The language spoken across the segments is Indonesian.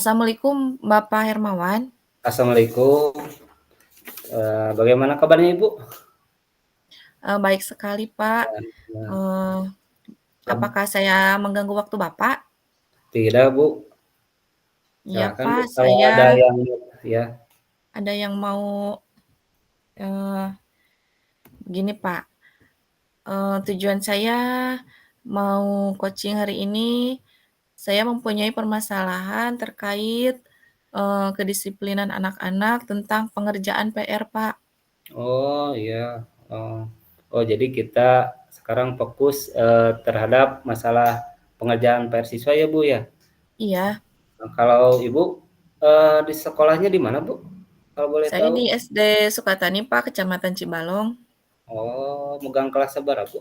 Assalamualaikum Bapak Hermawan. Assalamualaikum, bagaimana kabarnya Ibu? Baik sekali Pak. Ya, Eee, ya. apakah saya mengganggu waktu Bapak? Tidak Bu, Iya silakan Bu, Pak, kalau saya ada yang ya, ada yang mau eee, begini Pak, tujuan saya mau coaching hari ini, saya mempunyai permasalahan terkait, kedisiplinan anak-anak tentang pengerjaan PR Pak. oh iya, oh. Oh jadi kita sekarang fokus, terhadap masalah pengerjaan PR siswa ya Bu ya? Iya, Nah kalau Ibu, di sekolahnya di mana Bu, kalau boleh saya tahu? di SD Sukatani Pak, Kecamatan Cibalong, Oh megang kelas sabaraha Bu?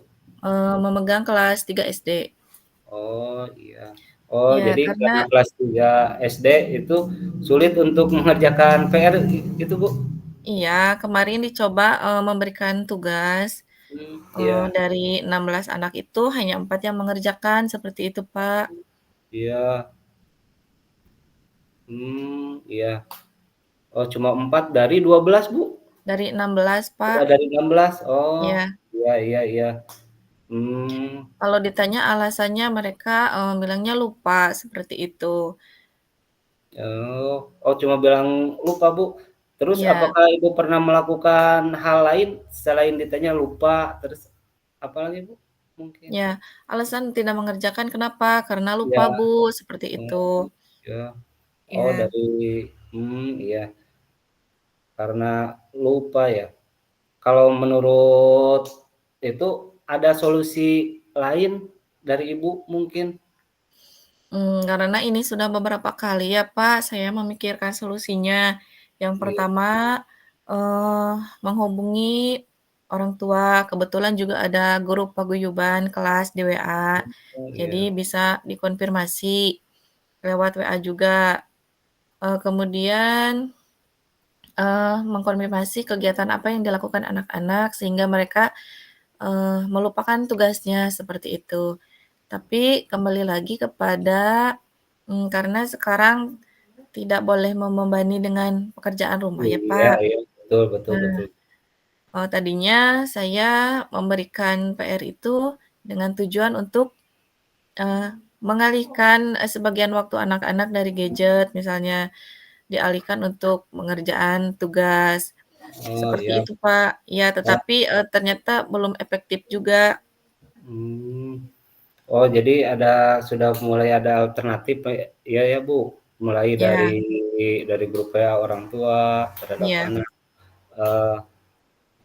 memegang kelas 3 SD. Oh iya. Oh Ya, jadi karena karena kelas 3 SD itu sulit untuk mengerjakan PR gitu Bu? iya, kemarin dicoba, memberikan tugas, Iya, dari 16 anak itu hanya 4 yang mengerjakan, seperti itu, Pak. iya, iya. Oh cuma 4 dari 12 Bu? Dari 16, Oh Pak. dari 16? Oh, Iya, iya iya iya. Mmm, kalau ditanya alasannya mereka, bilangnya lupa, seperti itu. oh. Oh cuma bilang lupa Bu? Terus Iya apakah Ibu pernah melakukan hal lain selain ditanya lupa, terus apalagi Bu? Mungkin? iya, alasan tidak mengerjakan kenapa? Karena lupa, Iya, Bu, seperti itu. oh, iya. Oh Iya, dari iya, karena lupa ya. Kalau menurut itu ada solusi lain dari Ibu mungkin? karena ini sudah beberapa kali ya, Pak, saya memikirkan solusinya. Yang Iya, pertama, eee, menghubungi orang tua, kebetulan juga ada grup paguyuban kelas di WA, oh jadi iya, bisa dikonfirmasi lewat WA juga. Kemudian, mengkonfirmasi kegiatan apa yang dilakukan anak-anak sehingga mereka, melupakan tugasnya, seperti itu. Tapi kembali lagi kepada, karena sekarang tidak boleh membebani dengan pekerjaan rumah ya, iya Pak. iya, betul betul Nah, betul. tadinya saya memberikan PR itu dengan tujuan untuk, eee, mengalihkan, sebagian waktu anak-anak dari gadget, misalnya dialihkan untuk pengerjaan tugas, Oh seperti iya, itu, Pak. Ya, oh, tetapi, ternyata belum efektif juga. mmm, oh jadi sudah mulai ada alternatif ya ya Bu, mulai Ya, dari grup WA orang tua terhadap iya, anak, eee,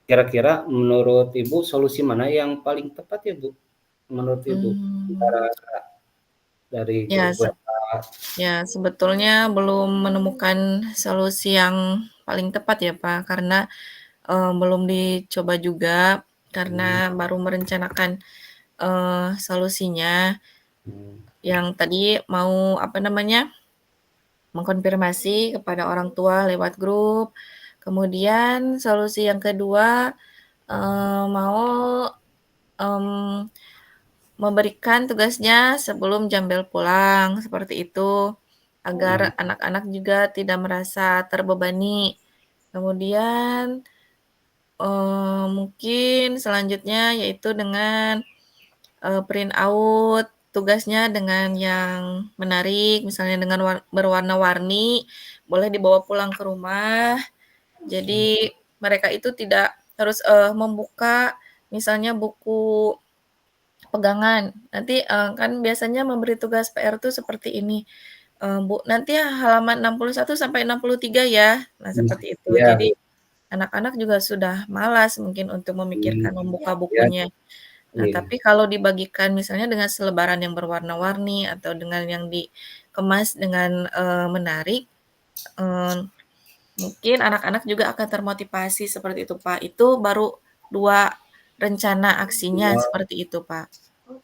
kira-kira menurut Ibu solusi mana yang paling tepat ya Bu, menurut Ibu? mmm, Antara dari ya grup WA ya, sebetulnya belum menemukan solusi yang paling tepat ya, Pak, karena, belum dicoba juga, karena mmm, baru merencanakan, solusinya. mmm, Yang tadi mau, apa namanya, mengkonfirmasi kepada orang tua lewat grup. Kemudian solusi yang kedua, mau, mmm, memberikan tugasnya sebelum jam bel pulang, seperti itu, mmm, agar anak-anak juga tidak merasa terbebani. Kemudian, mungkin selanjutnya yaitu dengan, print out tugasnya dengan yang menarik, misalnya dengan berwarna-warni, boleh dibawa pulang ke rumah. Jadi mereka itu tidak harus, membuka misalnya buku pegangan. Nanti, kan biasanya memberi tugas PR tuh seperti ini, "Bu, nanti halaman 61 sampai 63 ya." Nah, mmm, seperti itu. iya, Jadi anak-anak juga sudah malas mungkin untuk mmm, memikirkan membuka iya bukunya. Nah, iya, tapi kalau dibagikan misalnya dengan selebaran yang berwarna-warni atau dengan yang dikemas dengan, menarik, eee, mungkin anak-anak juga akan termotivasi seperti itu, Pak. Itu baru 2 rencana aksinya oh. seperti itu, Pak.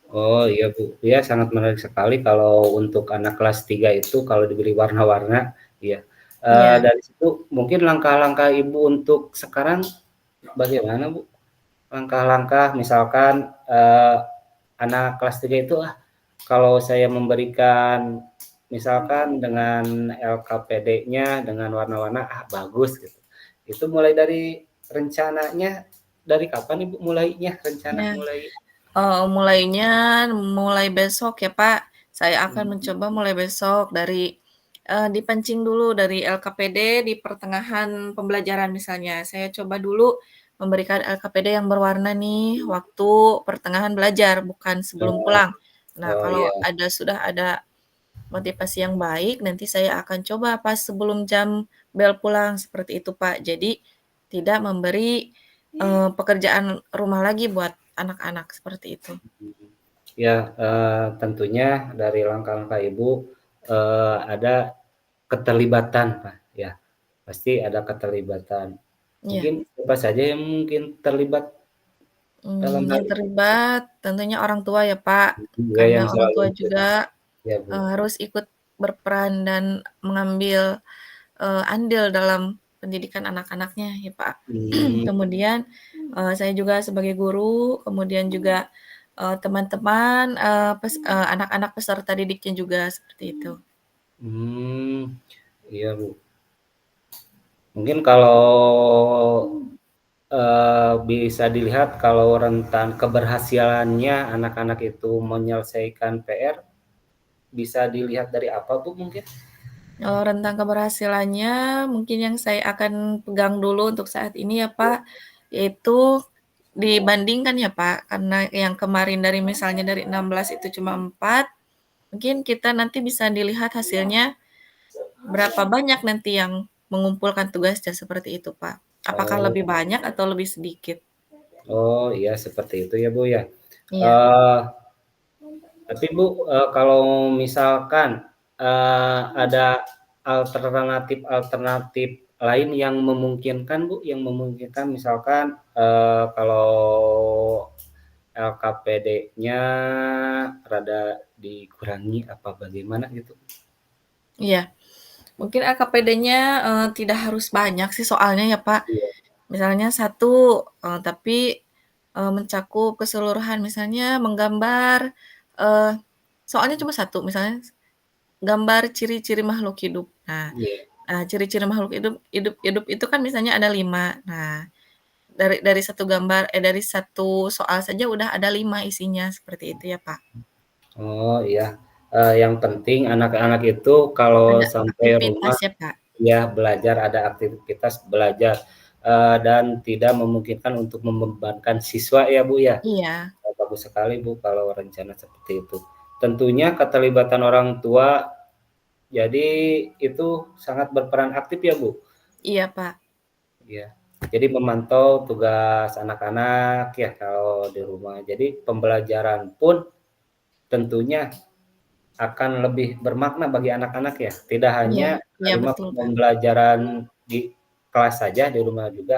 Oh iya Bu, iya sangat menarik sekali kalau untuk anak kelas 3 itu kalau diberi warna-warna, iya. Iya, Dari situ mungkin langkah-langkah Ibu untuk sekarang bagaimana Bu? Langkah-langkah misalkan, anak kelas 3 itu, "Ah, kalau saya memberikan misalkan dengan LKPD-nya dengan warna-warna, bagus gitu. Itu mulai dari rencananya dari kapan Ibu mulainya, rencana Ya. mulai? Mulai besok ya Pak, saya akan Mmm, mencoba mulai besok dari, dipancing dulu dari LKPD di pertengahan pembelajaran misalnya. Saya coba dulu memberikan LKPD yang berwarna nih waktu pertengahan belajar, bukan sebelum oh pulang. Nah, oh kalau iya, sudah ada motivasi yang baik, nanti saya akan coba pas sebelum jam bel pulang, seperti itu Pak. Jadi tidak memberi, pekerjaan rumah lagi buat anak-anak, seperti itu. mhm. Ya, tentunya dari langkah-langkah Ibu, ada keterlibatan, Pak, ya, pasti ada keterlibatan. Iya, Mungkin siapa saja yang mungkin terlibat dalam hal yang itu? terlibat tentunya orang tua ya Pak, Ya karena yang orang selalu tua ikut, juga, ya Bu. harus ikut berperan dan mengambil, andil dalam pendidikan anak-anaknya ya Pak. Mmm, Kemudian, saya juga sebagai guru, kemudian juga, teman-teman, anak-anak peserta didiknya juga, seperti itu. mmm, iya Bu. Mungkin kalau, bisa dilihat kalau rentan keberhasilannya anak-anak itu menyelesaikan PR, bisa dilihat dari apa Bu mungkin? Kalau rentang keberhasilannya mungkin yang saya akan pegang dulu untuk saat ini ya Pak, yaitu dibandingkan ya Pak, karena yang kemarin dari misalnya dari 16 itu cuma 4, mungkin kita nanti bisa dilihat hasilnya berapa banyak nanti yang mengumpulkan tugasnya, seperti itu Pak. Apakah Oh lebih banyak atau lebih sedikit? oh iya seperti itu ya Bu ya. Iya Eee, tapi Bu, kalau misalkan, ada alternatif-alternatif lain yang memungkinkan Bu, yang memungkinkan misalkan, kalau LKPD-nya rada dikurangi apa bagaimana gitu? iya. Mungkin LKPD-nya, tidak harus banyak sih soalnya ya Pak. Iya Misalnya satu, tapi, mencakup keseluruhan, misalnya menggambar, eee, soalnya cuma satu, misalnya gambar ciri-ciri makhluk hidup. Nah, iya, ciri-ciri makhluk hidup hidup hidup itu kan misalnya ada 5. Nah, dari satu gambar dari satu soal saja udah ada 5 isinya, seperti itu ya, Pak. oh iya, yang penting anak-anak itu kalau Ada sampai aktivitas rumah ya, Pak. ya belajar, ada aktivitas belajar, dan tidak memungkinkan untuk membebankan siswa ya, Bu, ya? Iya Bagus sekali, Bu, kalau rencana seperti itu. Tentunya keterlibatan orang tua jadi itu sangat berperan aktif ya, Bu? iya, Pak. Iya. Jadi memantau tugas anak-anak ya kalau di rumah. Jadi pembelajaran pun tentunya akan lebih bermakna bagi anak-anak ya, tidak Iya hanya iya, menerima betul, Pak. pembelajaran di kelas saja, di rumah juga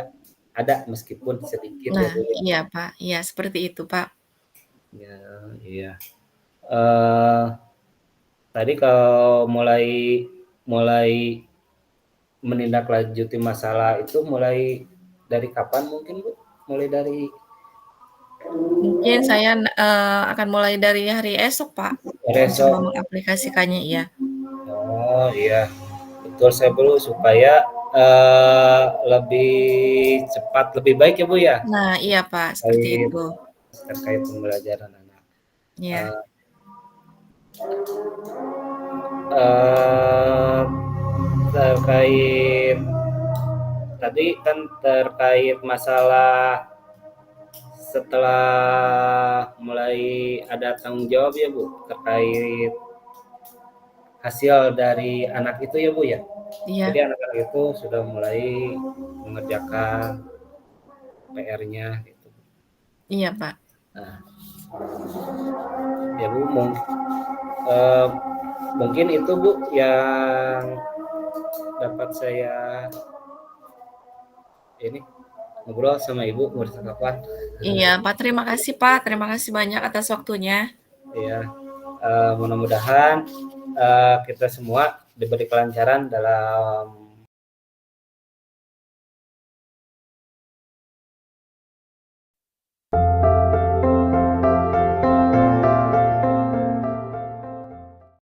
ada meskipun sedikit ya, Nah, Bu, ya. iya, Pak. Iya, seperti itu, Pak. Ya, iya. Eee, Tadi kalau mulai mulai menindaklanjuti masalah itu mulai dari kapan mungkin, Bu? Mulai dari Mungkin saya, akan mulai dari hari esok, Pak, mencoba besok? mengaplikasikannya, iya. Oh, iya. Betul saya perlu supaya, lebih cepat, lebih baik ya, Bu, ya? Nah, iya, Pak, seperti Terkait itu. terkait pembelajaran anak. Iya Eee eee, Terkait tadi kan terkait masalah setelah mulai ada tanggung jawab ya, Bu, terkait hasil dari anak itu ya, Bu, ya? Jadi iya anak-anak itu sudah mulai mengerjakan PR-nya gitu. iya, Pak. Nah, ya, Bu, eee, mungkin itu, Bu, yang dapat saya ini ngobrol sama Ibu percakapan. Iya, Pak, terima kasih, Pak, terima kasih banyak atas waktunya. Ya, mudah-mudahan kita semua diberi kelancaran dalam